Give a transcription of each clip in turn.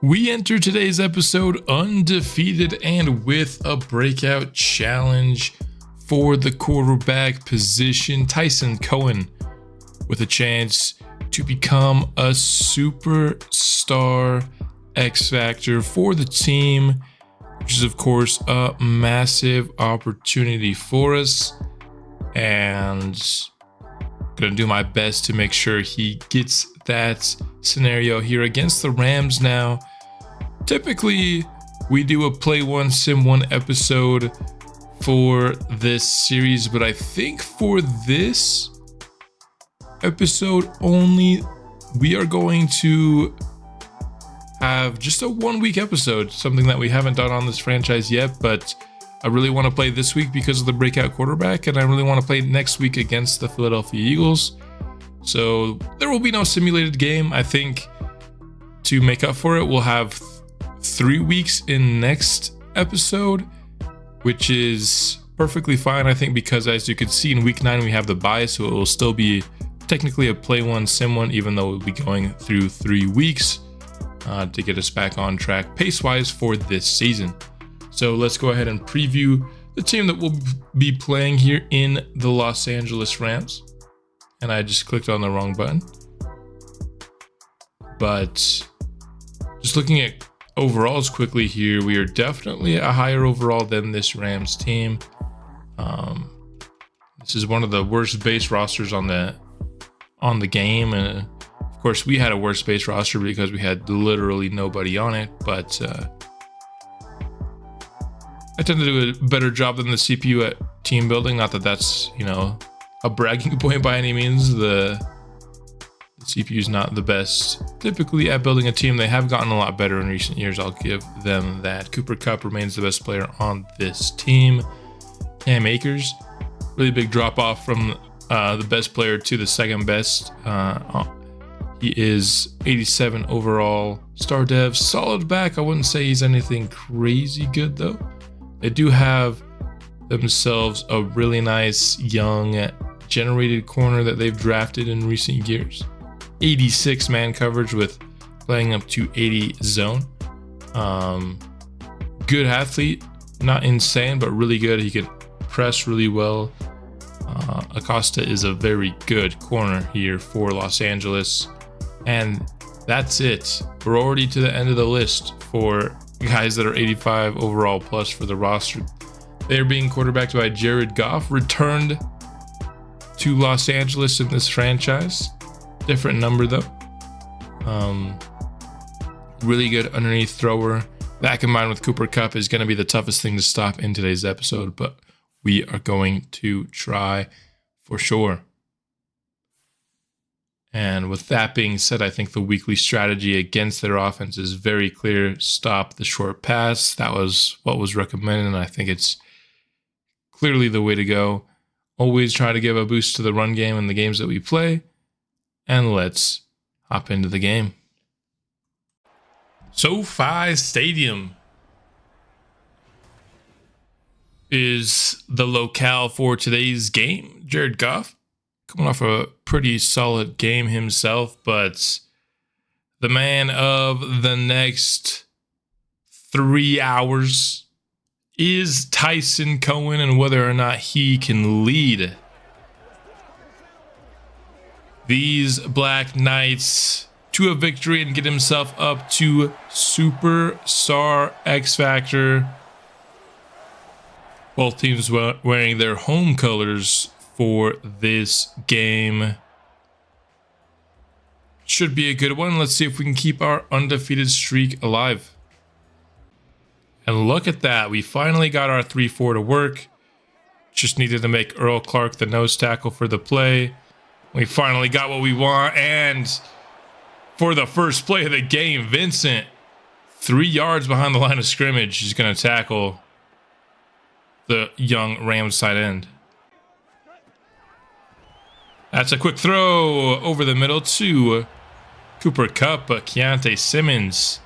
We enter today's episode undefeated and with a breakout challenge for the quarterback position. Tyson Cohen with a chance to become a superstar X Factor for the team, which is of course a massive opportunity for us, and gonna do my best to make sure he gets that scenario here against the Rams. Now, typically we do a play one sim one episode for this series, but I think for this episode only we are going to have just a 1 week episode, something that we haven't done on this franchise yet, but I really want to play this week because of the breakout quarterback, and I really want to play next week against the Philadelphia Eagles. So there will be no simulated game. I think to make up for it, we'll have 3 weeks in next episode, which is perfectly fine, I think, because as you can see in week 9 we have the bye, so it will still be technically a play one sim one, even though we'll be going through 3 weeks to get us back on track pace wise for this season. So let's go ahead and preview the team that we'll be playing here in the Los Angeles Rams. And I just clicked on the wrong button. But just looking at overalls quickly here, we are definitely a higher overall than this Rams team. This is one of the worst base rosters on the game, and of course we had a worse base roster because we had literally nobody on it, but I tend to do a better job than the CPU at team building. Not that that's, you know, a bragging point by any means. The CPU is not the best typically at building a team. They have gotten a lot better in recent years, I'll give them that. Cooper Kupp remains the best player on this team. Cam Akers, really big drop off from the best player to the second best. He is 87 overall. Star Dev, solid back. I wouldn't say he's anything crazy good though. They do have themselves a really nice young generated corner that they've drafted in recent years. 86 man coverage with playing up to 80 zone. Good athlete, not insane, but really good. He can press really well. Acosta is a very good corner here for Los Angeles. And that's it. We're already to the end of the list for guys that are 85 overall plus for the roster. They're being quarterbacked by Jared Goff, returned to Los Angeles in this franchise. Different number though. Really good underneath thrower. That combined with Cooper Kupp is going to be the toughest thing to stop in today's episode, but we are going to try for sure. And with that being said, I think the weekly strategy against their offense is very clear. Stop the short pass. That was what was recommended, and I think it's clearly the way to go. Always try to give a boost to the run game in the games that we play. And let's hop into the game. SoFi Stadium is the locale for today's game. Jared Goff coming off a pretty solid game himself, but the man of the next 3 hours is Tyson Cohen, and whether or not he can lead these Black Knights to a victory and get himself up to Superstar X Factor. Both teams wearing their home colors for this game. Should be a good one. Let's see if we can keep our undefeated streak alive. And look at that. We finally got our 3-4 to work. Just needed to make Earl Clark the nose tackle for the play. We finally got what we want. And for the first play of the game, Vincent, 3 yards behind the line of scrimmage, is going to tackle the young Rams tight end. That's a quick throw over the middle to Cooper Kupp, but Keontae Simmons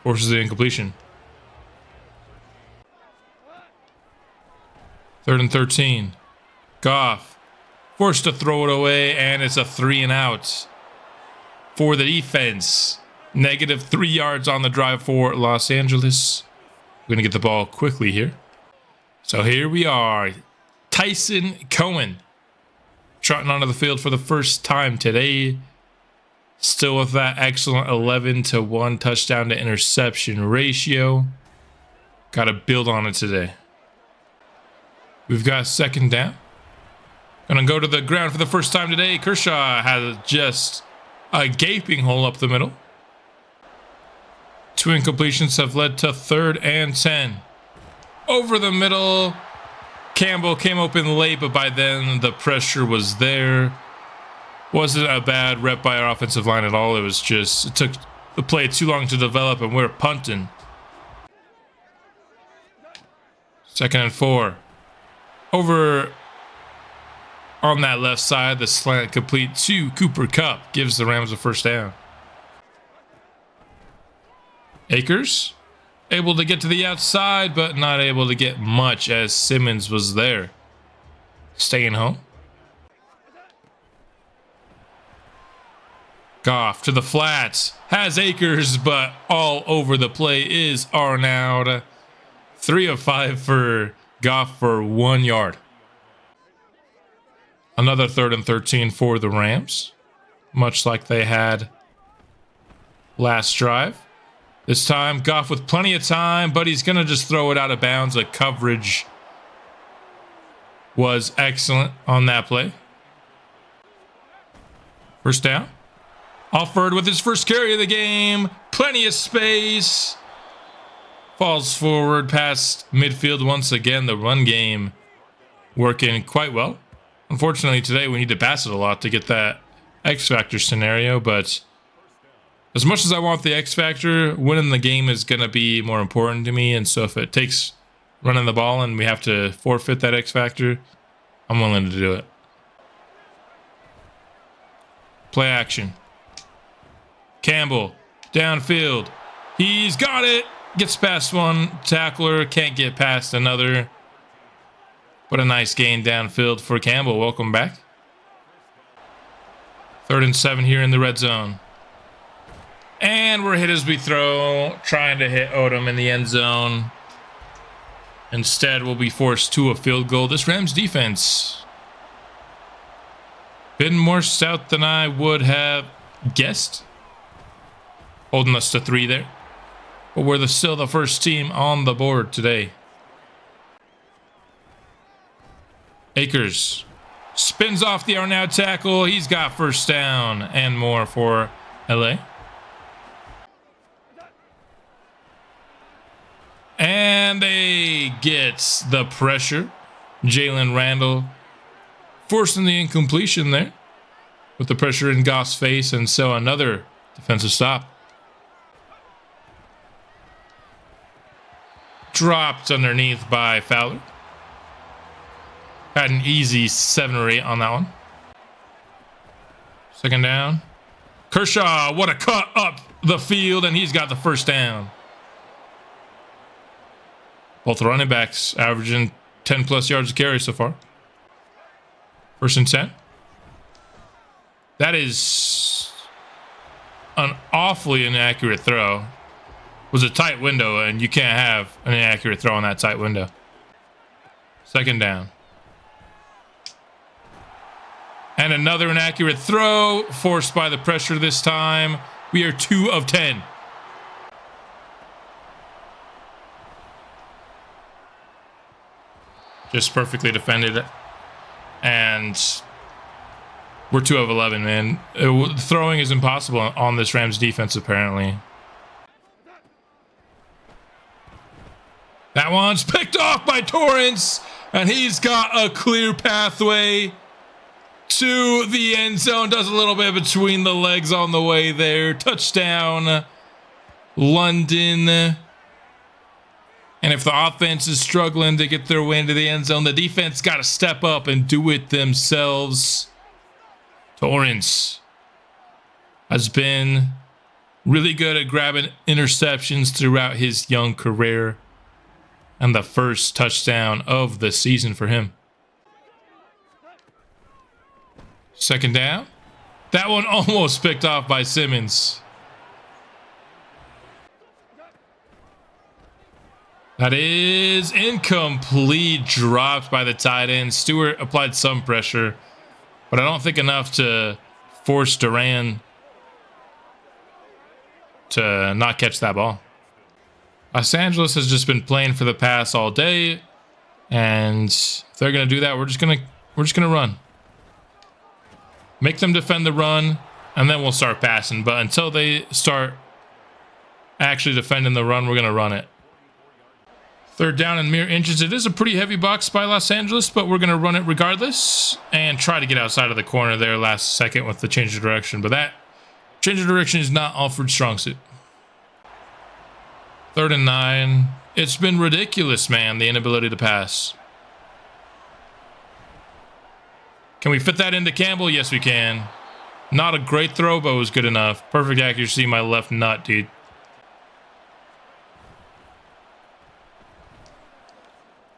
forces the incompletion. 3rd and 13. Goff forced to throw it away, and it's a 3 and out for the defense. -3 yards on the drive for Los Angeles. We're going to get the ball quickly here. So here we are. Tyson Cohen trotting onto the field for the first time today. Still with that excellent 11-to-1 touchdown to interception ratio. Got to build on it today. We've got 2nd down. Gonna go to the ground for the first time today. Kershaw has just a gaping hole up the middle. 2 incompletions have led to 3rd and 10. Over the middle. Campbell came open late, but by then the pressure was there. Wasn't a bad rep by our offensive line at all. It was just, it took the play too long to develop, and we're punting. 2nd and 4. Over on that left side, the slant complete to Cooper Kupp gives the Rams a 1st down. Akers able to get to the outside, but not able to get much as Simmons was there. Staying home. Goff to the flats. Has Akers, but all over the play is Arnaud. 3 of 5 for Goff for 1 yard. Another 3rd and 13 for the Rams. Much like they had last drive. This time, Goff with plenty of time, but he's going to just throw it out of bounds. The coverage was excellent on that play. 1st down. Alford with his first carry of the game. Plenty of space. Falls forward past midfield once again. The run game working quite well. Unfortunately, today we need to pass it a lot to get that X Factor scenario, but as much as I want the X Factor, winning the game is going to be more important to me, and so if it takes running the ball and we have to forfeit that X Factor, I'm willing to do it. Play action. Campbell, downfield. He's got it. Gets past one tackler, can't get past another. What a nice gain downfield for Campbell. Welcome back. 3rd and 7 here in the red zone. And we're hit as we throw, trying to hit Odom in the end zone. Instead, we'll be forced to a field goal. This Rams defense been more stout than I would have guessed. Holding us to 3 there. But we're still the first team on the board today. Akers spins off the Arnaud tackle. He's got 1st down and more for LA. And they get the pressure. Jalen Randall forcing the incompletion there with the pressure in Goff's face, and so another defensive stop. Dropped underneath by Fowler. Had an easy 7 or 8 on that one. 2nd down. Kershaw, what a cut up the field, and he's got the 1st down. Both running backs averaging 10+ yards of carry so far. 1st and 10. That is an awfully inaccurate throw. It was a tight window, and you can't have an inaccurate throw in that tight window. 2nd down. And another inaccurate throw, forced by the pressure this time. We are 2 of 10. Just perfectly defended. And we're 2 of 11, man. Throwing is impossible on this Rams defense, apparently. That one's picked off by Torrance, and he's got a clear pathway to the end zone. Does a little bit between the legs on the way there. Touchdown, London. And if the offense is struggling to get their way into the end zone, the defense got to step up and do it themselves. Torrance has been really good at grabbing interceptions throughout his young career. And the first touchdown of the season for him. 2nd down. That one almost picked off by Simmons. That is incomplete. Dropped by the tight end. Stewart applied some pressure, but I don't think enough to force Duran to not catch that ball. Los Angeles has just been playing for the pass all day, and if they're gonna do that, we're just gonna run. Make them defend the run, and then we'll start passing. But until they start actually defending the run, we're gonna run it. Third down and mere inches. It is a pretty heavy box by Los Angeles, but we're gonna run it regardless and try to get outside of the corner there last second with the change of direction. But that change of direction is not Alfred's strong suit. 3rd and 9. It's been ridiculous, man, the inability to pass. Can we fit that into Campbell? Yes, we can. Not a great throw, but it was good enough. Perfect accuracy, my left nut, dude.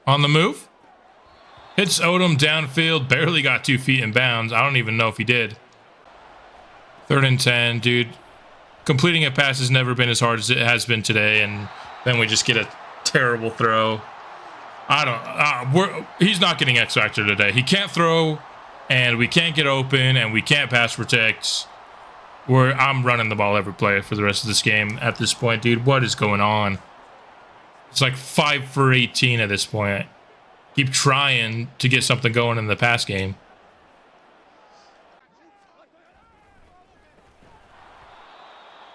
On the move. Hits Odom downfield. Barely got 2 feet in bounds. I don't even know if he did. 3rd and 10, dude. Completing a pass has never been as hard as it has been today, and then we just get a terrible throw. He's not getting X Factor today. He can't throw, and we can't get open, and we can't pass protect. I'm running the ball every play for the rest of this game at this point, dude. What is going on? It's like 5 for 18 at this point. Keep trying to get something going in the pass game.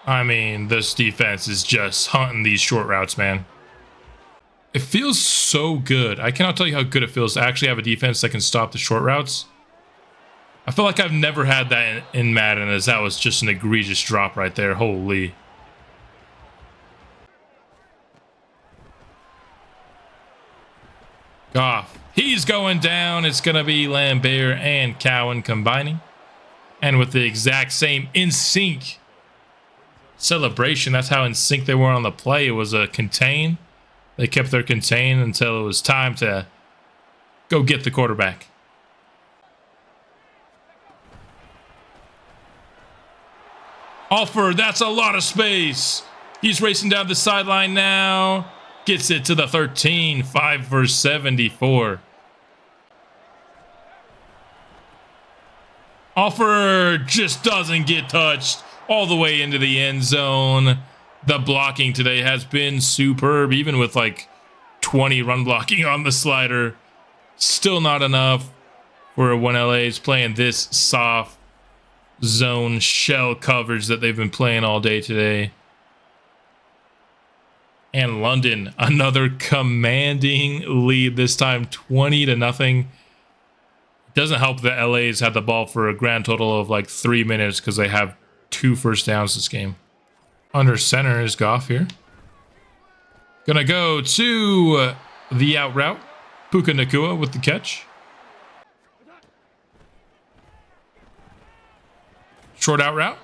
I mean, this defense is just hunting these short routes, man. It feels so good. I cannot tell you how good it feels to actually have a defense that can stop the short routes. I feel like I've never had that in Madden, as that was just an egregious drop right there. Holy. Goff. He's going down. It's going to be Lambert and Cowan combining. And with the exact same in sync celebration. That's how in sync they were on the play. It was a contain. They kept their contain until it was time to go get the quarterback. Alford, that's a lot of space. He's racing down the sideline now. Gets it to the 13. 5 for 74. Alford just doesn't get touched all the way into the end zone. The blocking today has been superb, even with like 20 run blocking on the slider. Still not enough for when LA is playing this soft zone shell coverage that they've been playing all day today. And London, another commanding lead, this time 20-0. Doesn't help that LA's had the ball for a grand total of like 3 minutes because they have 2 first downs this game. Under center is Goff here. Gonna go to the out route. Puka Nacua with the catch. Short out route.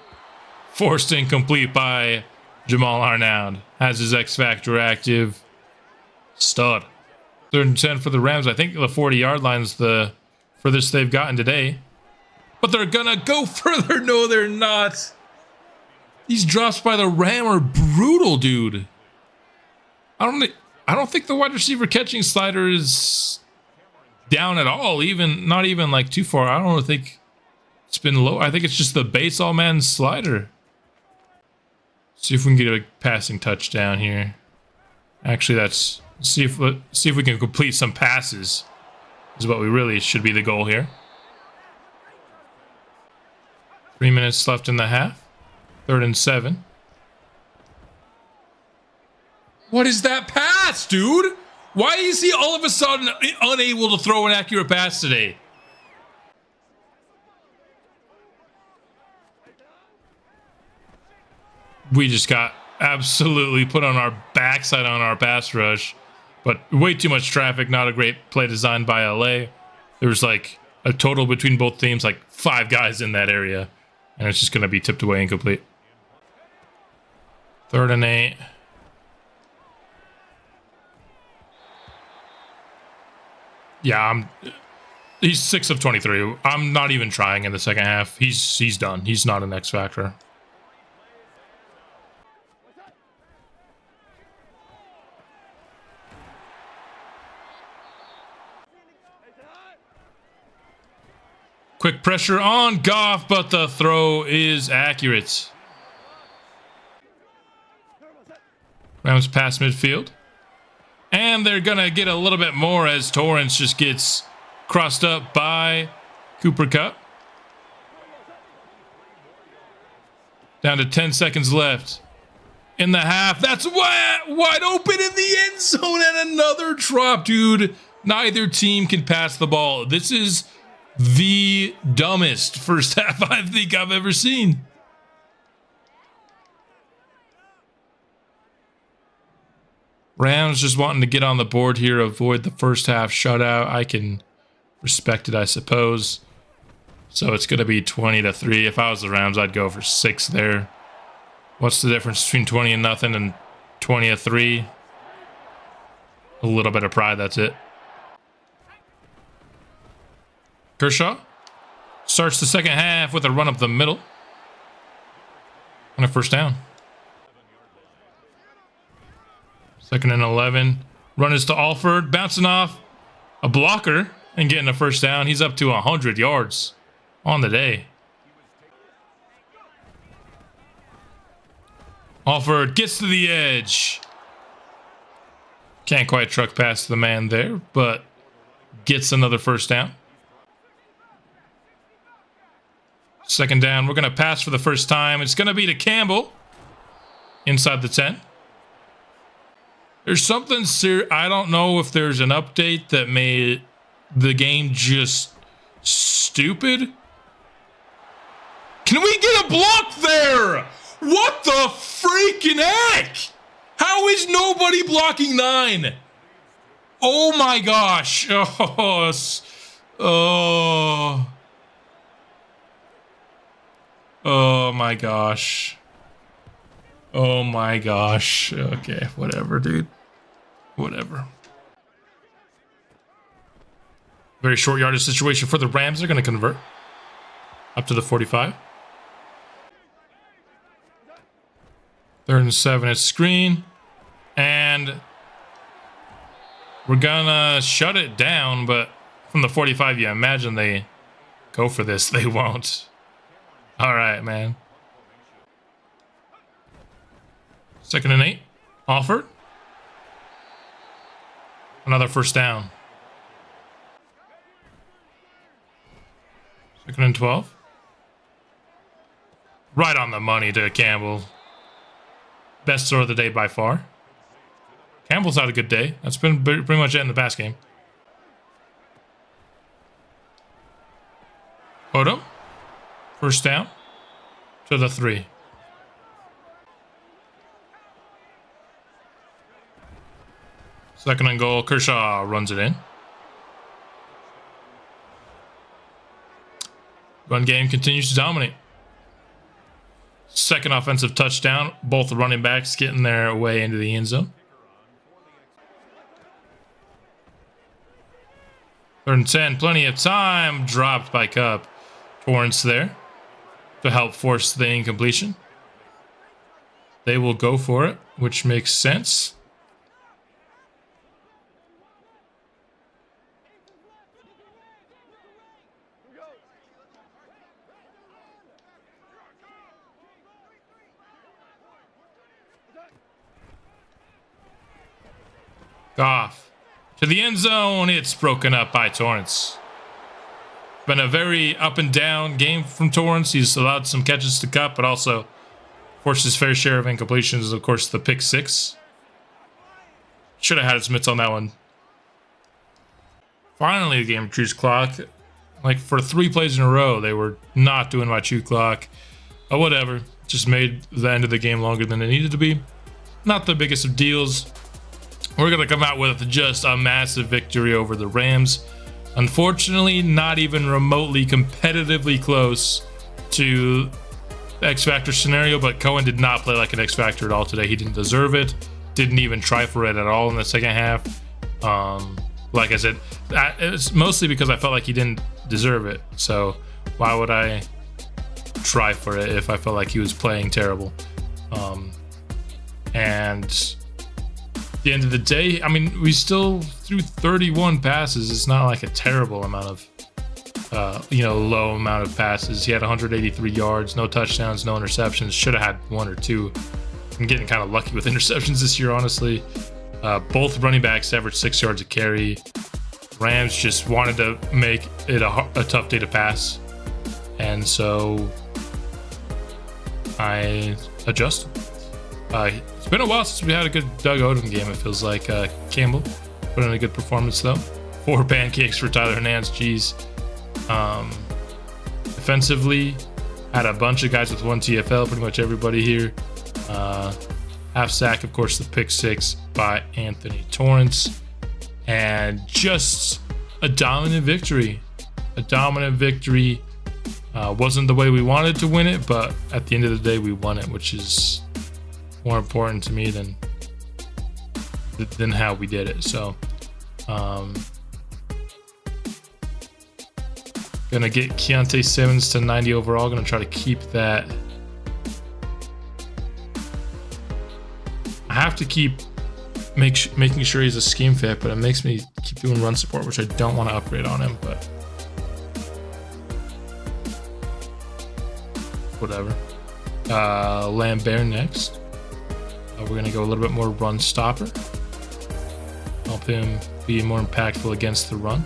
Forced incomplete by Jamal Arnaud. Has his X Factor active. Stud. 3rd and 10 for the Rams. I think the 40-yard line's the furthest they've gotten today. But they're gonna go further. No, they're not. These drops by the Ram are brutal, dude. I don't think the wide receiver catching slider is down at all. Not even like too far. I don't think it's been low. I think it's just the base all man slider. See if we can get a passing touchdown here. Actually, see if we can complete some passes. Is what we really should be the goal here. 3 minutes left in the half. 3rd and 7. What is that pass, dude? Why is he all of a sudden unable to throw an accurate pass today? We just got absolutely put on our backside on our pass rush. But way too much traffic, not a great play designed by LA. There was like a total between both teams, like 5 guys in that area. And it's just going to be tipped away incomplete. 3rd and 8. Yeah, he's 6 of 23. I'm not even trying in the second half. He's done. He's not an X Factor. Quick pressure on Goff, but the throw is accurate. Rams pass midfield. And they're going to get a little bit more as Torrance just gets crossed up by Cooper Kupp. Down to 10 seconds left in the half. That's wide open in the end zone and another drop, dude. Neither team can pass the ball. This is the dumbest first half I think I've ever seen. Rams just wanting to get on the board here, avoid the first half shutout. I can respect it, I suppose. So it's going to be 20-3. If I was the Rams, I'd go for 6 there. What's the difference between 20-0 and 20-3? A little bit of pride, that's it. Kershaw starts the second half with a run up the middle. And a first down. 2nd and 11. Run is to Alford, bouncing off a blocker and getting a first down. He's up to 100 yards on the day. Alford gets to the edge. Can't quite truck past the man there, but gets another first down. 2nd down. We're going to pass for the first time. It's going to be to Campbell inside the 10. There's something I don't know if there's an update that made the game just stupid. Can we get a block there? What the freaking heck? How is nobody blocking 9? Oh my gosh. Oh my gosh. Oh my gosh. Okay, whatever, dude. Whatever. Very short yardage situation for the Rams. They're going to convert up to the 45. 3rd and 7 at screen. And we're going to shut it down, but from the 45, you imagine they go for this. They won't. All right, man. 2nd and 8. Alford. Another first down. 2nd and 12. Right on the money to Campbell. Best throw of the day by far. Campbell's had a good day. That's been pretty much it in the pass game. Odom. First down to the 3. Second and goal. Kershaw runs it in. Run game continues to dominate. 2nd offensive touchdown. Both running backs getting their way into the end zone. 3rd and 10. Plenty of time. Dropped by Kupp. Torrance there to help force the incompletion. They will go for it, which makes sense. Goff to the end zone. It's broken up by Torrance. Been a very up and down game from Torrance. He's allowed some catches to Kupp, but also forced his fair share of incompletions. Of course, the pick 6. Should have had his mitts on that one. Finally, the game chews clock. Like for 3 plays in a row, they were not doing my chew clock. But whatever. Just made the end of the game longer than it needed to be. Not the biggest of deals. We're going to come out with just a massive victory over the Rams. Unfortunately, not even remotely competitively close to the X Factor scenario, but Cohen did not play like an X Factor at all today. He didn't deserve it. Didn't even try for it at all in the second half. Like I said, it's mostly because I felt like he didn't deserve it. So why would I try for it if I felt like he was playing terrible? And at the end of the day, I mean, we still threw 31 passes. It's not like a terrible amount of low amount of passes. He had 183 yards, no touchdowns, no interceptions. Should have had one or two. I'm getting kind of lucky with interceptions this year, honestly. Both running backs averaged 6 yards a carry. Rams just wanted to make it a tough day to pass, and so I adjusted. It's been a while since we had a good Doug Odom game. It feels like Campbell put in a good performance though. 4 pancakes for Tyler Hernandez. Jeez. Defensively, had a bunch of guys with 1 TFL. Pretty much everybody here. Half sack, of course, the pick 6 by Anthony Torrance, and just a dominant victory. Wasn't the way we wanted to win it, but at the end of the day, we won it, which is more important to me than how we did it. So, gonna get Keontae Simmons to 90 overall. Gonna try to keep that. I have to keep making sure he's a scheme fit, but it makes me keep doing run support, which I don't want to upgrade on him, but whatever. Lambert next. We're going to go a little bit more run stopper. Help him be more impactful against the run.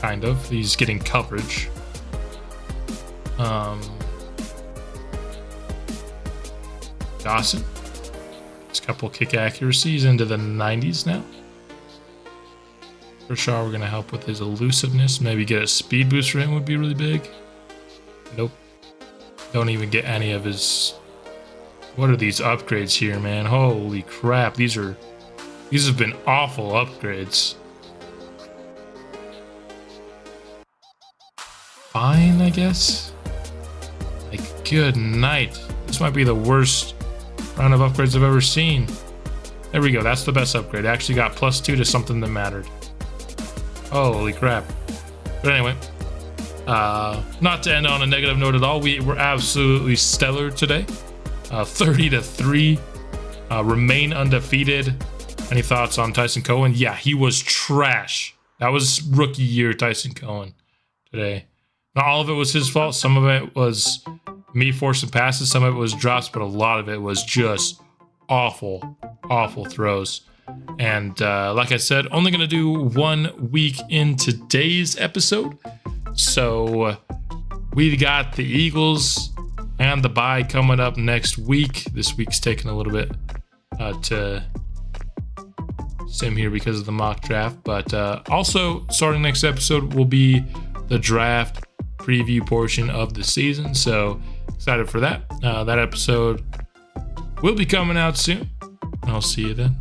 Kind of. He's getting coverage. Dawson. Couple kick accuracies into the 90s now. For sure, we're going to help with his elusiveness. Maybe get a speed boost for him would be really big. Nope. Don't even get any of his... What are these upgrades here, man? Holy crap. These have been awful upgrades. Fine, I guess. Like, good night. This might be the worst round of upgrades I've ever seen. There we go. That's the best upgrade. I actually got +2 to something that mattered. Holy crap. But anyway, not to end on a negative note at all. We were absolutely stellar today. 30-3. Remain undefeated. Any thoughts on Tyson Cohen? Yeah, he was trash. That was rookie year Tyson Cohen today. Not all of it was his fault. Some of it was me forcing passes, some of it was drops, but a lot of it was just awful throws. And like I said, only going to do 1 week in today's episode. So we've got the Eagles and the bye coming up next week. This week's taking a little bit to sim here because of the mock draft. But also, starting next episode will be the draft preview portion of the season. So excited for that. That episode will be coming out soon. I'll see you then.